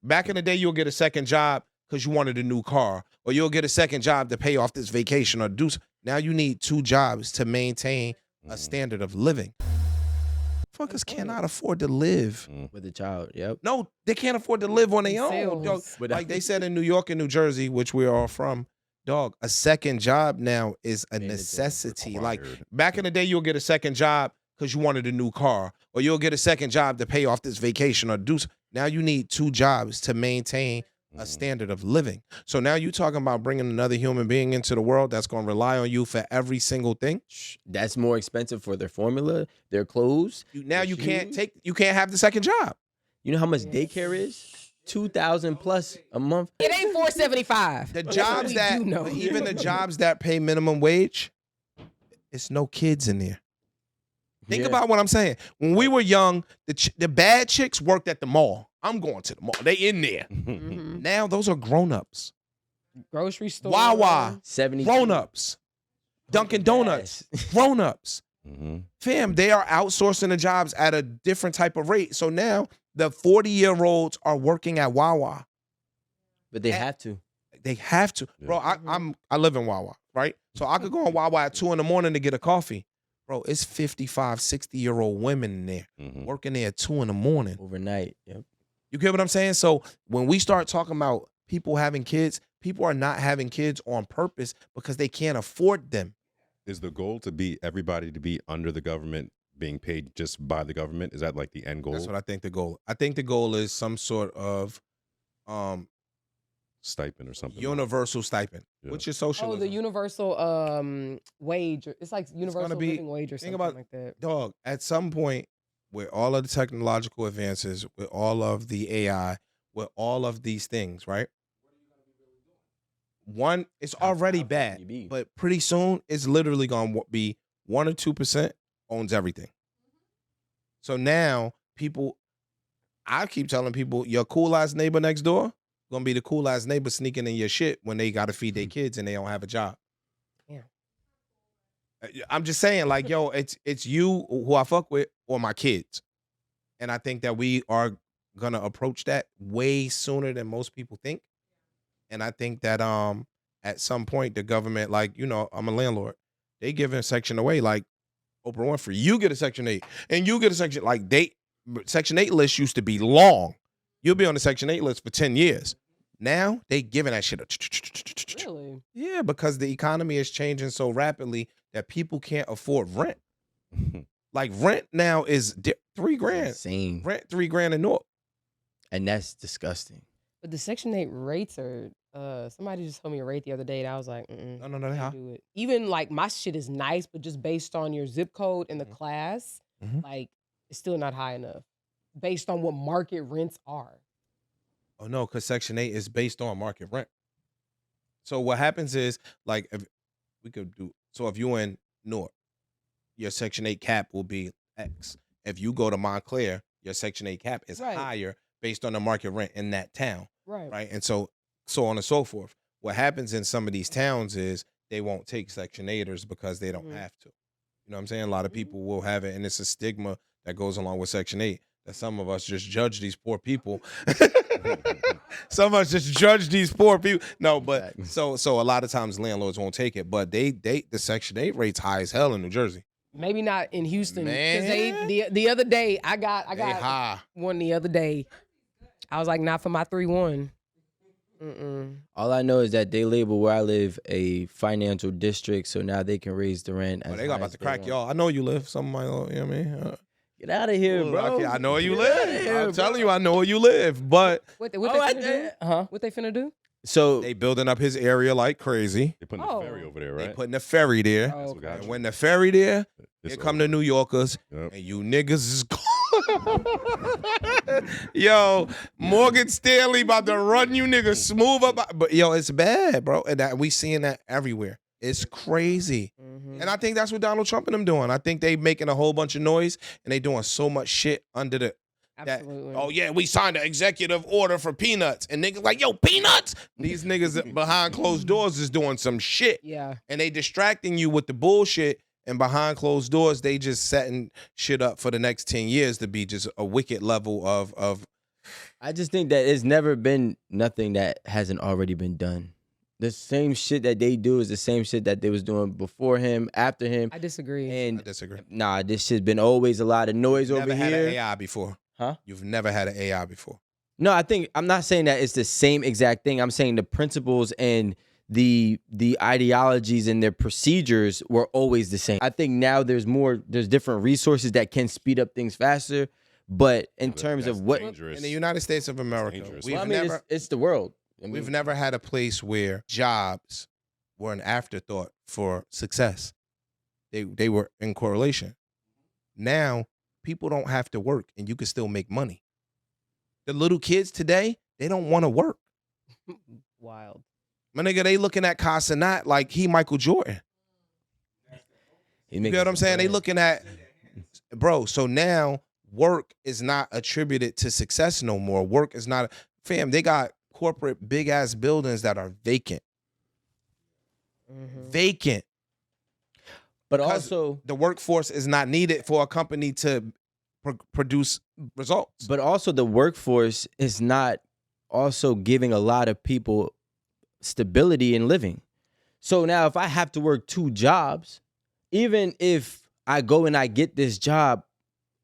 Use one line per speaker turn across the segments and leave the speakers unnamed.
Back in the day, you'll get a second job because you wanted a new car, or you'll get a second job to pay off this vacation or do. Now you need 2 jobs to maintain a standard of living. Fuckers cannot afford to live
with a child. Yep.
No, they can't afford to live on their own. Dog. Like they said in New York and New Jersey, which we're all from, dog, a second job now is a necessity. Like back in the day, you'll get a second job because you wanted a new car, or you'll get a second job to pay off this vacation or do. Now you need 2 jobs to maintain a standard of living. So now you talking about bringing another human being into the world that's going to rely on you for every single thing.
That's more expensive for their formula, their clothes.
Now you can't have the second job.
You know how much daycare is? $2,000 plus a month.
It ain't $475.
The jobs that even the jobs that pay minimum wage, it's no kids in there. Think about what I'm saying. When we were young, the bad chicks worked at the mall. I'm going to the mall. They in there. Now those are grown-ups.
Grocery store.
Wawa, grown-ups. Dunkin' Donuts, grown-ups. Fam, they are outsourcing the jobs at a different type of rate. So now the 40-year-olds are working at Wawa.
But they have to.
They have to. Bro, I live in Wawa, right? So I could go on Wawa at 2 a.m. to get a coffee. Bro, it's 55, 60-year-old women in there working there at 2 a.m.
Overnight, yep.
You get what I'm saying? So when we start talking about people having kids, people are not having kids on purpose because they can't afford them.
Is the goal to be everybody to be under the government, being paid just by the government? Is that like the end goal?
That's what I think the goal. I think the goal is some sort of
stipend or something.
Universal stipend, which is socialism.
Oh, the universal wage. It's like universal living wage or something like that.
Dog, at some point, with all of the technological advances, with all of the AI, with all of these things, right? One, it's already bad, but pretty soon it's literally going to be 1 or 2% owns everything. So now I keep telling people, your cool ass neighbor next door gonna be the cool ass neighbor sneaking in your shit when they gotta feed their kids and they don't have a job.
Yeah.
I'm just saying, like, yo, it's you who I fuck with or my kids. And I think that we are gonna approach that way sooner than most people think. And I think that at some point the government, like, you know, I'm a landlord. They giving a section away, like Oprah Winfrey. You get a Section 8 and you get a section, like Section 8 list used to be long. You'll be on the Section 8 list for 10 years. Now, they giving that shit a...
Really?
Yeah, because the economy is changing so rapidly that people can't afford rent. Like, rent now is $3,000.
Insane.
Rent $3,000 in Newark.
And that's disgusting.
But the Section 8 rates are... somebody just told me a rate the other day and I was like,
No, they
can't do it. Even, like, my shit is nice, but just based on your zip code and the class, like, it's still not high enough. Based on what market rents are.
Oh, no, because Section 8 is based on market rent. So what happens is, like, if you're in Newark, your Section 8 cap will be X. If you go to Montclair, your Section 8 cap is higher based on the market rent in that town. Right. And so on and so forth. What happens in some of these towns is they won't take Section 8ers because they don't have to. You know what I'm saying? A lot of people will have it, and it's a stigma that goes along with Section 8. That some of us just judge these poor people. Some of us just judge these poor people. No, but so a lot of times landlords won't take it, but the Section 8 rate's high as hell in New Jersey.
Maybe not in Houston. Because the other day I got one the other day. I was like, not for my 3-1.
All I know is that they label where I live a financial district, so now they can raise the rent.
They got about to crack y'all. I know you live. Some of my, you know what I mean?
Get out of here, bro.
I know where you live. I'm telling you, I know where you live. But
what they finna do? What they finna do?
So
they building up his area like crazy.
They putting a ferry over there, right?
They putting a ferry there. And when the ferry there, here come the New Yorkers, and you niggas is Yo, Morgan Stanley about to run you niggas smooth up. But yo, it's bad, bro. And we seeing that everywhere. It's crazy. And I think that's what Donald Trump and them doing. I think they making a whole bunch of noise and they doing so much shit under the...
Absolutely.
Oh, yeah, we signed an executive order for peanuts. And niggas like, yo, peanuts? These niggas behind closed doors is doing some shit.
Yeah.
And they distracting you with the bullshit. And behind closed doors, they just setting shit up for the next 10 years to be just a wicked level of
I just think that it's never been nothing that hasn't already been done. The same shit that they do is the same shit that they was doing before him, after him.
I disagree.
I
And
disagree.
nah, this shit's been always a lot of noise
Never
over
had an
here.
AI before.
Huh?
You've never had an AI before.
No, I'm not saying that it's the same exact thing. I'm saying the principles and the ideologies and their procedures were always the same. I think now there's different resources that can speed up things faster. But in terms
That's
of what
dangerous.
In the United States of America,
dangerous.
we've
well, I mean,
never
it's the world. I mean,
we've never had a place where jobs were an afterthought for success. They were in correlation. Now people don't have to work and you can still make money. The little kids today, they don't want to work.
Wild.
My nigga, they looking at Casanat like he Michael Jordan.
he
You
making
get what I'm
some
saying? They
bread.
looking at, bro, so now work is not attributed to success no more. Work is not, fam, they got corporate big ass buildings that are vacant. Vacant.
But
Because
also,
the workforce is not needed for a company to produce results.
But also the workforce is not also giving a lot of people stability in living. So now if I have to work 2 jobs, even if I go and I get this job,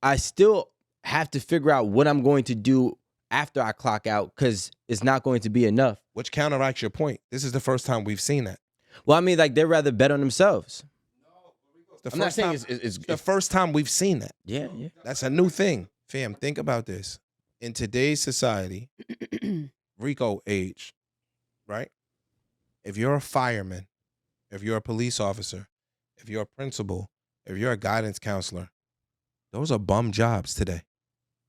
I still have to figure out what I'm going to do after I clock out because it's not going to be enough.
Which counteracts your point. This is the first time we've seen that.
Well, I mean, like they'd rather bet on themselves.
The
I'm not
first
saying
time,
it's
the first time we've seen that.
yeah.
That's a new thing. Fam, think about this. In today's society, RICO age, right? If you're a fireman, if you're a police officer, if you're a principal, if you're a guidance counselor, those are bum jobs today.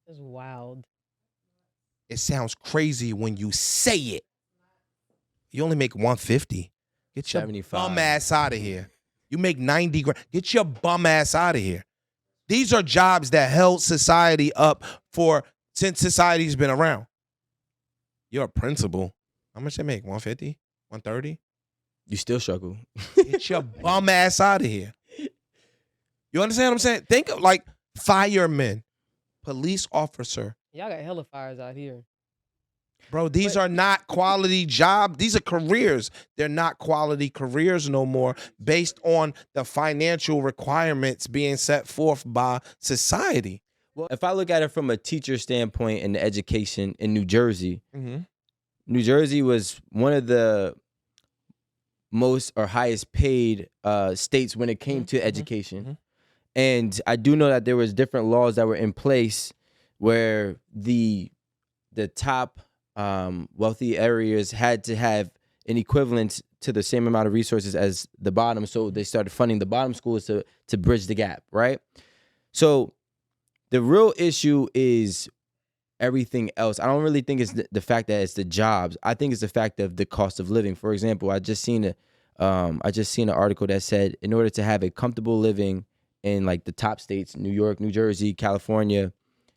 It's wild.
It sounds crazy when you say it. You only make 150. Get your
75.
bum ass out of here. You make 90 grand. Get your bum ass out of here. These are jobs that held society up since society's been around. You're a principal. How much they make? 150? 130?
You still struggle.
Get your bum ass out of here. You understand what I'm saying? Think of like firemen, police officer.
Y'all got hella fires out here.
Bro, these are not quality jobs. These are careers. They're not quality careers no more based on the financial requirements being set forth by society.
Well, if I look at it from a teacher standpoint in the education in New Jersey,
Mm-hmm.
New Jersey was one of the most or highest paid states when it came to education.
Mhm.
And I do know that there was different laws that were in place where the top wealthy areas had to have an equivalent to the same amount of resources as the bottom. So they started funding the bottom schools to bridge the gap, right? So the real issue is everything else. I don't really think it's the fact that it's the jobs. I think it's the fact of the cost of living. For example, I just seen an article that said in order to have a comfortable living in like the top states, New York, New Jersey, California,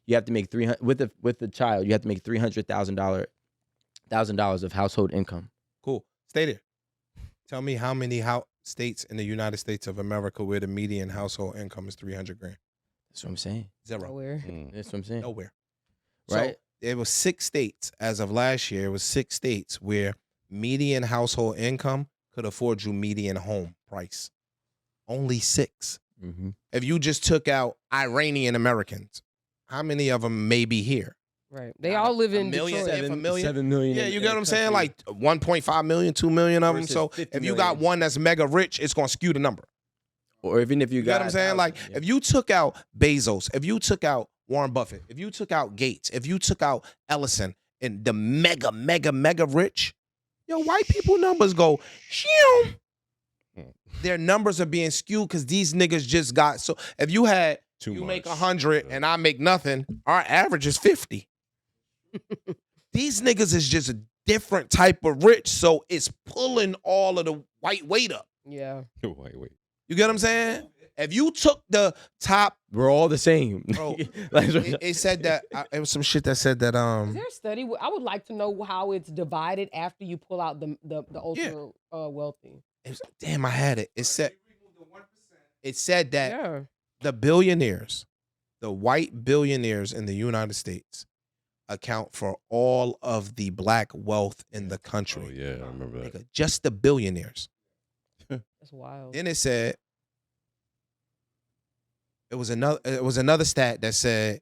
you have to make $300,000 with the child. You have to make $300,000 of household income.
Cool. Stay there. Tell me how many states in the United States of America where the median household income is 300 grand?
That's what I'm saying.
Zero.
Nowhere.
That's what I'm saying.
Nowhere.
Right?
So there was 6 states as of last year. It was 6 states where median household income could afford you median home price. Only 6.
Mm-hmm.
If you just took out Iranian Americans, how many of them may be here?
Right. They all live in
million?
Detroit.
If a million?
7 million.
Yeah,
in-
you
in
get
the
what I'm saying?
country.
Like 1.5 million, 2 million of them.
Versus
So
50
if you got
million.
one that's mega rich, it's going to skew the number.
Or even if you
You get what I'm saying? Like, if you took out Bezos, if you took out Warren Buffett, if you took out Gates, if you took out Ellison and the mega, mega, mega rich, yo, white people numbers go, shoo. Their numbers are being skewed because these niggas just got, so if you had,
Too
you
much.
make 100 and I make nothing, our average is 50. These niggas is just a different type of rich, so it's pulling all of the white weight up.
Yeah.
Wait.
You get what I'm saying? If you took the top,
we're all the same.
Bro,
Like,
it said that it was some shit that said that
Is there a study? I would like to know how it's divided after you pull out the ultra wealthy.
damn, I had it. It said that
Yeah.
the billionaires, the white billionaires in the United States account for all of the black wealth in the
Oh
country.
yeah, I remember that.
Nigga, just the billionaires.
That's wild.
Then it said it was another stat that said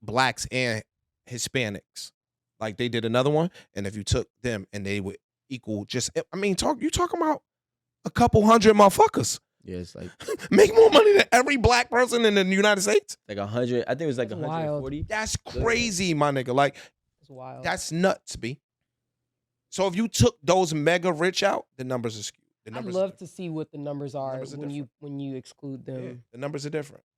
blacks and Hispanics. Like they did another one, and if you took them and they would equal you talking about a couple hundred motherfuckers.
Yeah, it's like
Make more money than every black person in the United States.
100. I think it was like
That's wild.
140.
That's crazy, my nigga. Like
That's wild.
that's nuts, B. So if you took those mega rich out, the numbers are skewed. The
I'd
numbers
love to see what the numbers are
numbers are
when you exclude them.
the numbers are different.